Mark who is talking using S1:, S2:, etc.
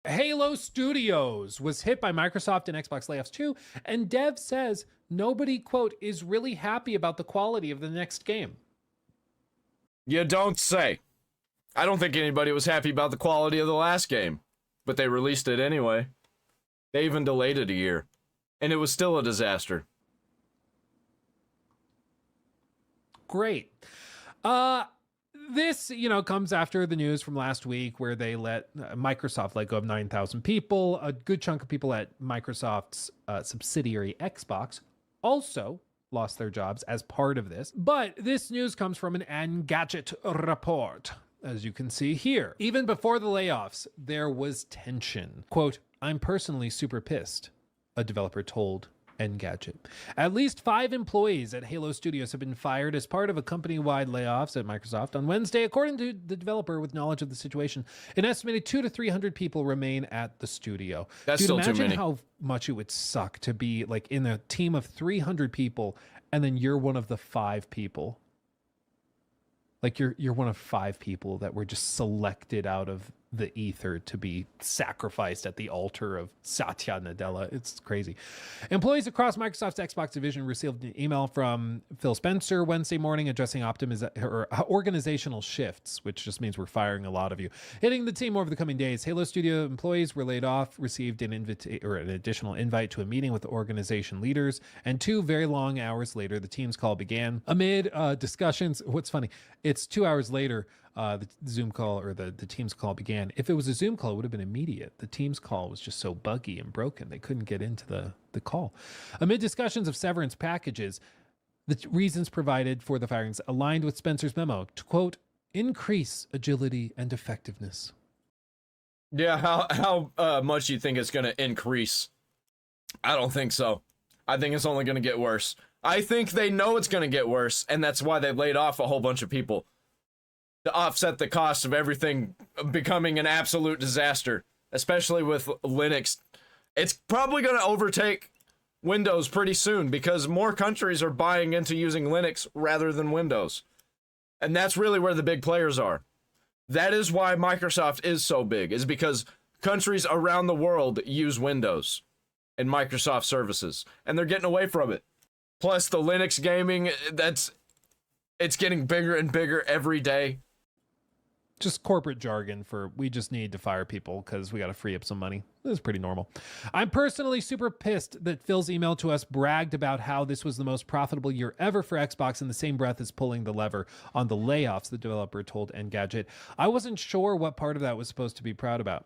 S1: Halo Studios was hit by Microsoft and Xbox layoffs too, and Dev says nobody, quote, is really happy about the quality of the next game.
S2: You don't say. I don't think anybody was happy about the quality of the last game, but they released it anyway. They even delayed it a year, and it was still a disaster.
S1: Great. This, comes after the news from last week where they let Microsoft let go of 9,000 people. A good chunk of people at Microsoft's subsidiary Xbox also lost their jobs as part of this. But this news comes from an Engadget report, as you can see here. Even before the layoffs, there was tension. Quote, "I'm personally super pissed," a developer told Engadget. At least 5 employees at Halo Studios have been fired as part of a company-wide layoffs at Microsoft on Wednesday, according to the developer with knowledge of the situation. An estimated 200 to 300 people remain at the studio.
S2: That's still too many.
S1: Imagine how much it would suck to be like in a team of 300 people, and then you're one of the 5 people. Like you're one of 5 people that were just selected out of the ether to be sacrificed at the altar of Satya Nadella. It's crazy. Employees across Microsoft's Xbox division received an email from Phil Spencer Wednesday morning addressing organizational shifts, which just means we're firing a lot of you, hitting the team over the coming days. Halo Studio employees were laid off, received an additional invite to a meeting with organization leaders, and 2 very long hours later, the team's call began. Amid discussions, what's funny, it's 2 hours later, the Zoom call or the Teams call began. If it was a Zoom call, it would have been immediate. The Teams call was just so buggy and broken. They couldn't get into the call. Amid discussions of severance packages, the reasons provided for the firings aligned with Spencer's memo to, quote, increase agility and effectiveness.
S2: Yeah, how much you think it's going to increase? I don't think so. I think it's only going to get worse. I think they know it's going to get worse, and that's why they laid off a whole bunch of people. To offset the cost of everything becoming an absolute disaster, especially with Linux. It's probably going to overtake Windows pretty soon because more countries are buying into using Linux rather than Windows. And that's really where the big players are. That is why Microsoft is so big, is because countries around the world use Windows and Microsoft services, and they're getting away from it. Plus the Linux gaming, it's getting bigger and bigger every day.
S1: Just corporate jargon for we just need to fire people because we got to free up some money. This is pretty normal. I'm personally super pissed that Phil's email to us bragged about how this was the most profitable year ever for Xbox in the same breath as pulling the lever on the layoffs, the developer told Engadget. I wasn't sure what part of that was supposed to be proud about.